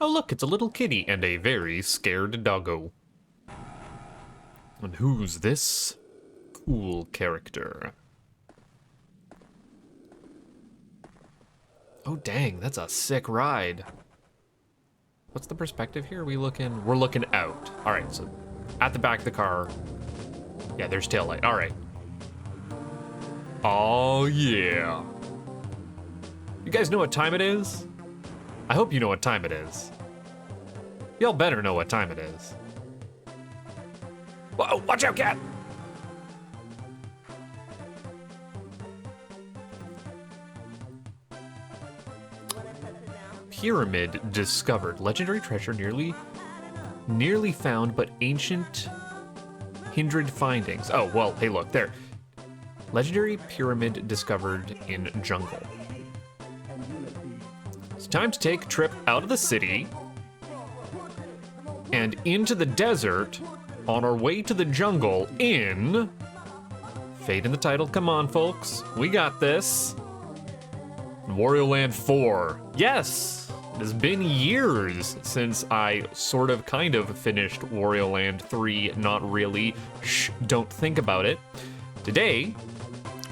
Oh look, it's a little kitty and a very scared doggo. And who's this cool character? Oh dang, that's a sick ride. What's the perspective here? We're looking out. All right, so at the back of the car. Yeah, there's taillight. All right. Oh yeah. You guys know what time it is? I hope you know what time it is. Y'all better know what time it is. Whoa, watch out, cat! Pyramid discovered. Legendary treasure nearly found, but ancient hindered findings. Oh, well, hey, look, there. Legendary pyramid discovered in jungle. It's time to take a trip out of the city and into the desert on our way to the jungle in Fate in the title. Come on, folks. We got this. Wario Land 4. Yes! It has been years since I sort of kind of finished Wario Land 3. Not really. Shh, don't think about it. Today,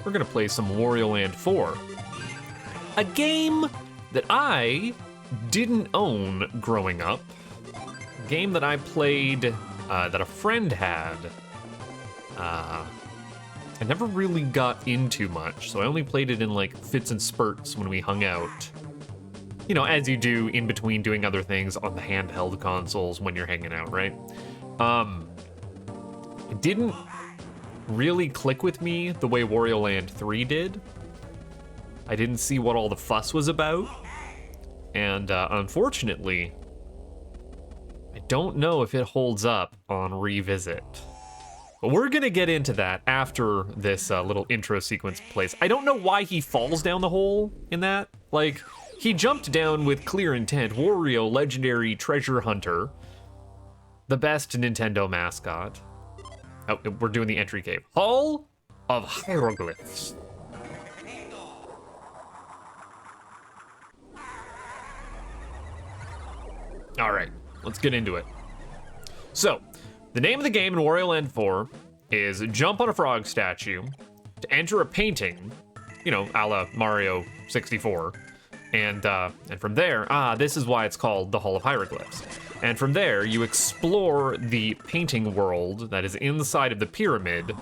we're gonna play some Wario Land 4. A game that I didn't own growing up. A game that I played, that a friend had. I never really got into much, so I only played it in like fits and spurts when we hung out. You know, as you do in between doing other things on the handheld consoles when you're hanging out, right? It didn't really click with me the way Wario Land 3 did. I didn't see what all the fuss was about. And unfortunately, I don't know if it holds up on Revisit. But we're gonna get into that after this little intro sequence plays. I don't know why he falls down the hole in that. Like, he jumped down with clear intent. Wario, legendary treasure hunter. The best Nintendo mascot. Oh, we're doing the entry cave. Hall of Hieroglyphs. All right, let's get into it. So, the name of the game in Wario Land 4 is jump on a frog statue to enter a painting, you know, a la Mario 64. And from there, this is why it's called the Hall of Hieroglyphs. And from there, you explore the painting world that is inside of the pyramid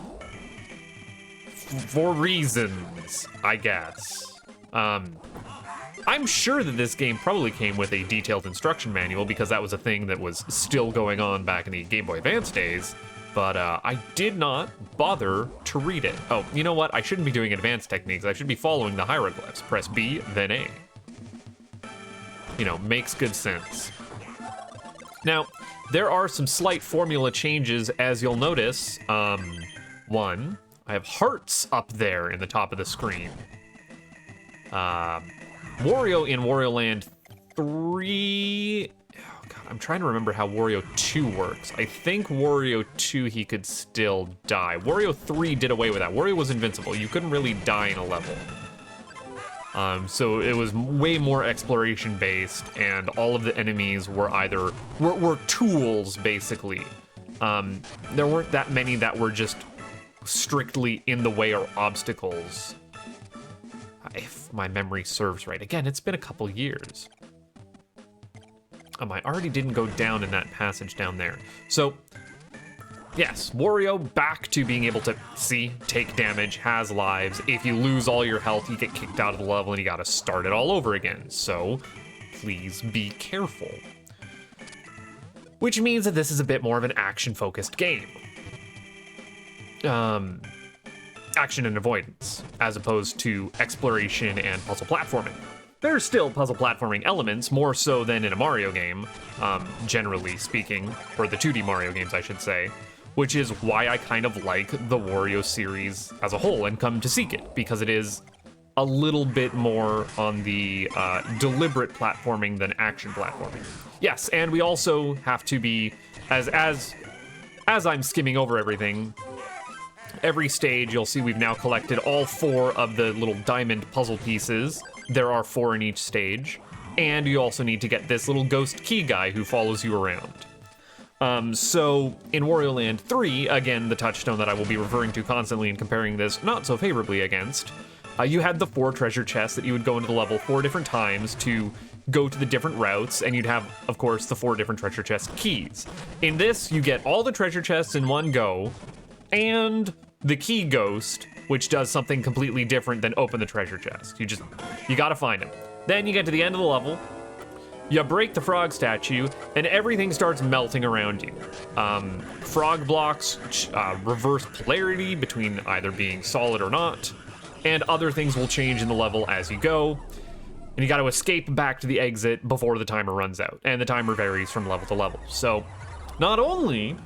for reasons, I guess. I'm sure that this game probably came with a detailed instruction manual because that was a thing that was still going on back in the Game Boy Advance days, but I did not bother to read it. Oh, you know what? I shouldn't be doing advanced techniques. I should be following the hieroglyphs. Press B, then A. You know, makes good sense. Now, there are some slight formula changes, as you'll notice. One, I have hearts up there in the top of the screen. Wario in Wario Land 3... Oh god, I'm trying to remember how Wario 2 works. I think Wario 2 he could still die. Wario 3 did away with that. Wario was invincible. You couldn't really die in a level. So it was way more exploration based, and all of the enemies were either... were tools, basically. There weren't that many that were just strictly in the way or obstacles. If my memory serves right. Again, it's been a couple years. I already didn't go down in that passage down there. So, yes, Wario back to being able to, see, take damage, has lives. If you lose all your health, you get kicked out of the level and you gotta start it all over again. So, please be careful. Which means that this is a bit more of an action-focused game. Action and avoidance, as opposed to exploration and puzzle platforming. There's still puzzle platforming elements, more so than in a Mario game, generally speaking, or the 2D Mario games, I should say, which is why I kind of like the Wario series as a whole and come to seek it, because it is a little bit more on the deliberate platforming than action platforming. Yes, and we also have to be, as as I'm skimming over everything, every stage you'll see we've now collected all 4 of the little diamond puzzle pieces. There are 4 in each stage. And you also need to get this little ghost key guy who follows you around. So in Wario Land 3, again, the touchstone that I will be referring to constantly and comparing this not so favorably against, you had the 4 treasure chests that you would go into the level 4 different times to go to the different routes, and you'd have, of course, the 4 different treasure chest keys. In this, you get all the treasure chests in one go, and the key ghost, which does something completely different than open the treasure chest. You gotta find him. Then you get to the end of the level, you break the frog statue, and everything starts melting around you. Frog blocks reverse polarity between either being solid or not, and other things will change in the level as you go. And you got to escape back to the exit before the timer runs out, and the timer varies from level to level. So not only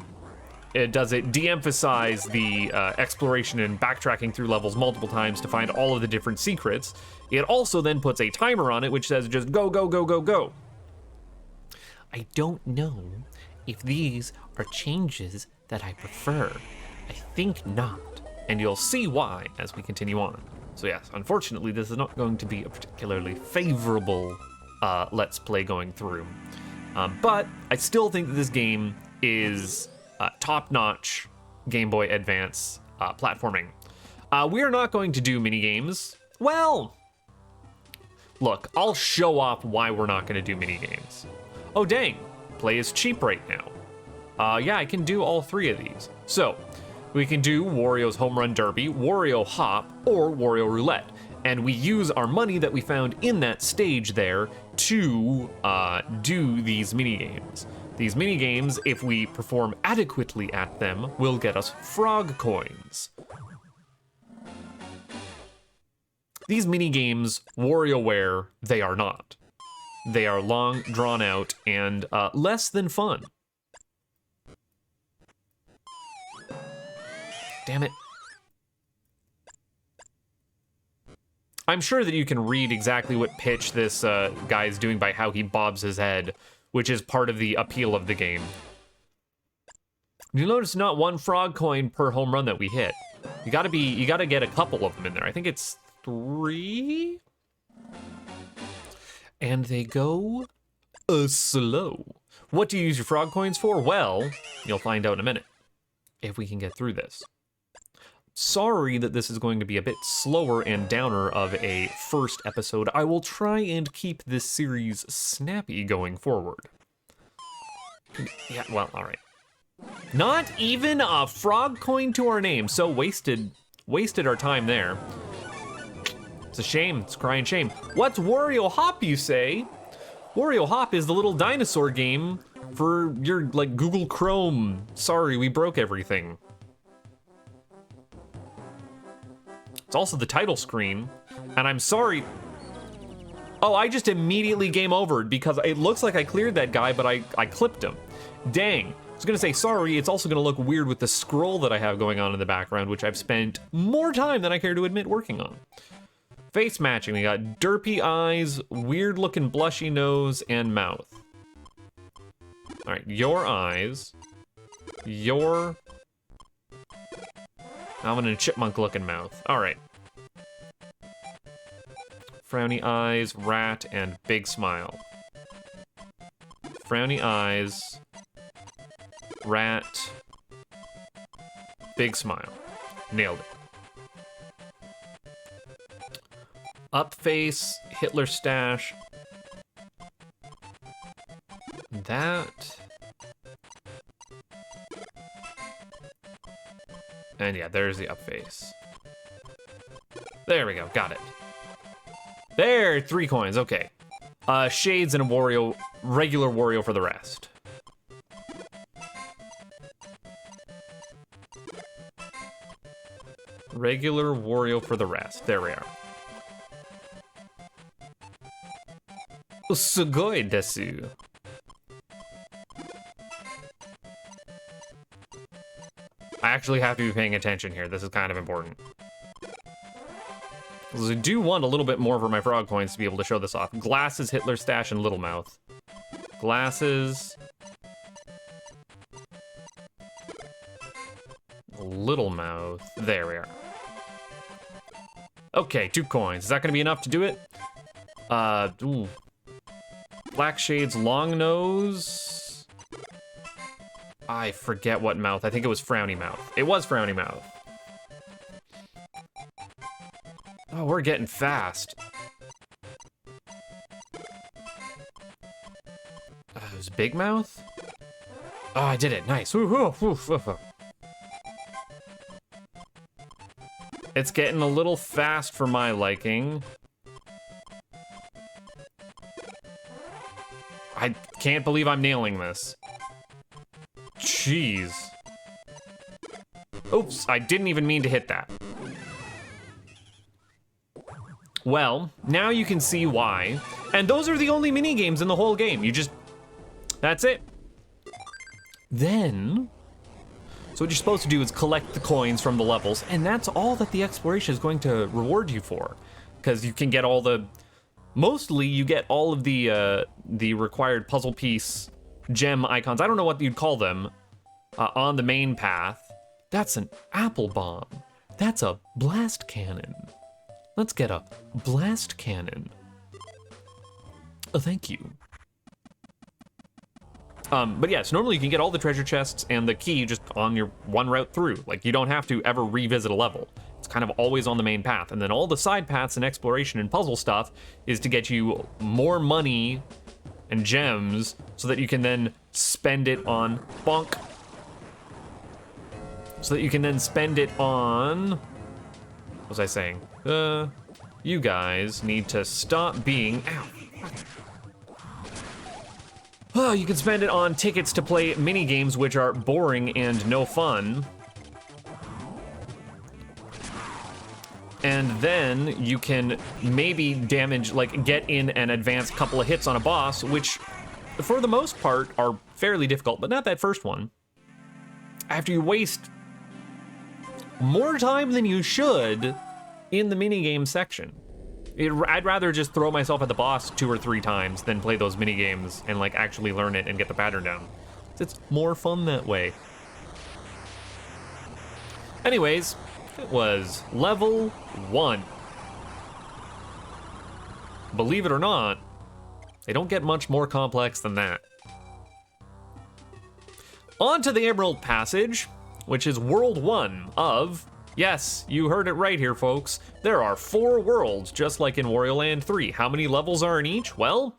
does it de-emphasize the exploration and backtracking through levels multiple times to find all of the different secrets, it also then puts a timer on it which says just go, go, go, go, go. I don't know if these are changes that I prefer. I think not. And you'll see why as we continue on. So yes, unfortunately, this is not going to be a particularly favorable Let's Play going through. But I still think that this game is top-notch Game Boy Advance platforming. We are not going to do mini-games. Well, look, I'll show off why we're not going to do mini-games. Oh, dang, play is cheap right now. Yeah, I can do all 3 of these. So, we can do Wario's Home Run Derby, Wario Hop, or Wario Roulette. And we use our money that we found in that stage there to do these mini-games. These mini-games, if we perform adequately at them, will get us frog coins. These mini-games, WarioWare, they are not. They are long, drawn out, and less than fun. Damn it. I'm sure that you can read exactly what pitch this guy is doing by how he bobs his head, which is part of the appeal of the game. You'll notice not 1 frog coin per home run that we hit. You gotta get a couple of them in there. I think it's 3? And they go slow. What do you use your frog coins for? Well, you'll find out in a minute, if we can get through this. Sorry that this is going to be a bit slower and downer of a first episode. I will try and keep this series snappy going forward. Yeah, well, all right. Not even a frog coin to our name, so wasted our time there. It's a shame, it's a crying shame. What's Wario Hop, you say? Wario Hop is the little dinosaur game for your, like, Google Chrome. Sorry, we broke everything. It's also the title screen, and I'm sorry. Oh, I just immediately game overed because it looks like I cleared that guy, but I clipped him. Dang. I was gonna say sorry, it's also gonna look weird with the scroll that I have going on in the background, which I've spent more time than I care to admit working on. Face matching, we got derpy eyes, weird looking blushy nose, and mouth. All right, your eyes, your... I'm in a chipmunk looking mouth. All right. Frowny eyes, rat, and big smile. Frowny eyes, rat, big smile. Nailed it. Up face, Hitler stash. That. And yeah, there's the up face. There we go, got it. There, 3 coins, okay. Shades and a Wario, regular Wario for the rest. Regular Wario for the rest, there we are. Sugoi desu. I actually have to be paying attention here. This is kind of important. Because I do want a little bit more for my frog coins to be able to show this off. Glasses, Hitler stash, and Little Mouth. Glasses. Little mouth. There we are. Okay, 2 coins. Is that gonna be enough to do it? Ooh. Black Shade's long nose. I forget what mouth. I think it was Frowny Mouth. It was Frowny Mouth. Oh, we're getting fast. It was Big Mouth? Oh, I did it. Nice. It's getting a little fast for my liking. I can't believe I'm nailing this. Jeez. Oops, I didn't even mean to hit that. Well, now you can see why. And those are the only mini games in the whole game. That's it. Then, so what you're supposed to do is collect the coins from the levels, and that's all that the exploration is going to reward you for. Because you can get all the, mostly you get all of the required puzzle piece gem icons, I don't know what you'd call them, on the main path. That's an apple bomb. That's a blast cannon. Let's get a blast cannon. Oh, thank you. But yes, normally you can get all the treasure chests and the key just on your one route through. Like, you don't have to ever revisit a level. It's kind of always on the main path. And then all the side paths and exploration and puzzle stuff is to get you more money and gems so that you can then spend it on bonk. So that you can then spend it on, what was I saying? You guys need to stop being, ow. Oh, you can spend it on tickets to play mini games, which are boring and no fun. And then you can maybe damage, like get in an advanced couple of hits on a boss, which for the most part are fairly difficult, but not that first one. After you waste more time than you should in the minigame section. I'd rather just throw myself at the boss 2 or 3 times than play those mini games and like actually learn it and get the pattern down. It's more fun that way. Anyways, it was level 1. Believe it or not, they don't get much more complex than that. On to the Emerald Passage, which is World 1 of, yes, you heard it right here, folks. There are 4 worlds, just like in Wario Land 3. How many levels are in each? Well,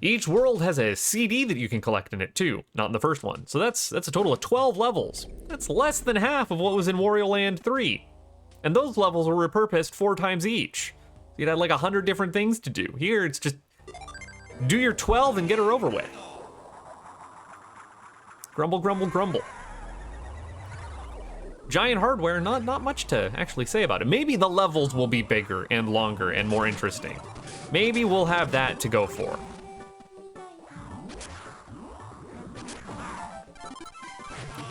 each world has a CD that you can collect in it too, not in the first one. So that's a total of 12 levels. That's less than half of what was in Wario Land 3. And those levels were repurposed 4 times each. You'd have like 100 different things to do. Here, it's just do your 12 and get her over with. Grumble, grumble, grumble. Giant hardware, not much to actually say about it. Maybe the levels will be bigger and longer and more interesting. Maybe we'll have that to go for.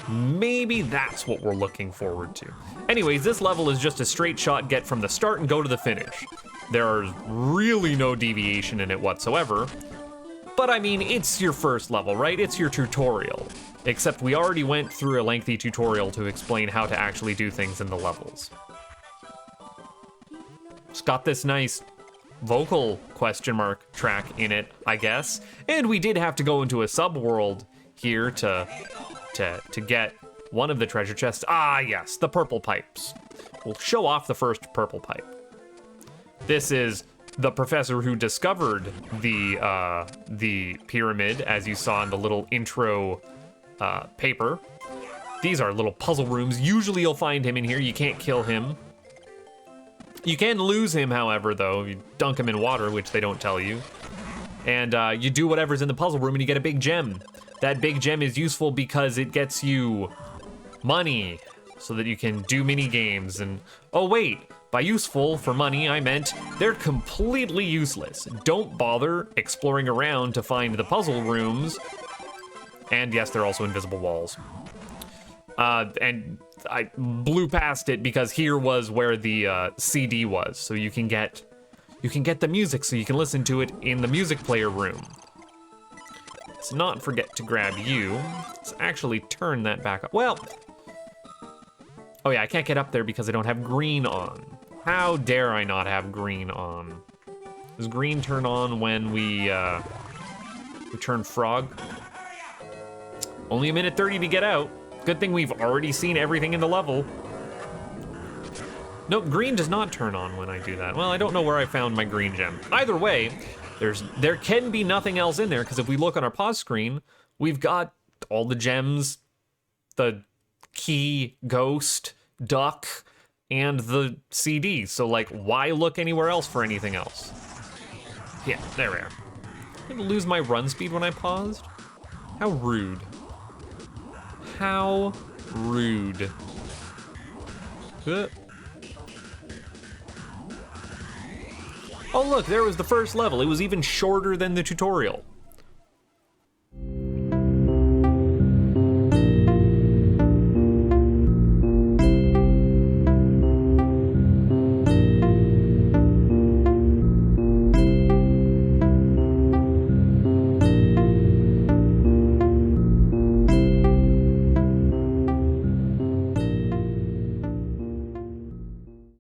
Maybe that's what we're looking forward to. Anyways, this level is just a straight shot get from the start and go to the finish. There's really no deviation in it whatsoever. But I mean, it's your first level, right? It's your tutorial. Except we already went through a lengthy tutorial to explain how to actually do things in the levels. It's got this nice vocal question mark track in it, I guess. And we did have to go into a subworld here to get one of the treasure chests. Ah, yes, the purple pipes. We'll show off the first purple pipe. This is the professor who discovered the pyramid, as you saw in the little intro paper. These are little puzzle rooms. Usually you'll find him in here. You can't kill him. You can lose him, however, though. You dunk him in water, which they don't tell you. And you do whatever's in the puzzle room and you get a big gem. That big gem is useful because it gets you money so that you can do mini games. And oh wait, by useful for money, I meant they're completely useless. Don't bother exploring around to find the puzzle rooms. And yes, they're also invisible walls. And I blew past it because here was where the CD was. So you can get the music so you can listen to it in the music player room. Let's not forget to grab you. Let's actually turn that back up. Well, Oh yeah, I can't get up there because I don't have green on. How dare I not have green on? Does green turn on when we turn frog? Only a minute 30 to get out. Good thing we've already seen everything in the level. Nope, green does not turn on when I do that. Well, I don't know where I found my green gem. Either way, there can be nothing else in there, because if we look on our pause screen, we've got all the gems, the key, ghost, duck, and the CD. So like, why look anywhere else for anything else? Yeah, there we are. I'm gonna lose my run speed when I paused? How rude. How rude. Oh look, there was the first level. It was even shorter than the tutorial.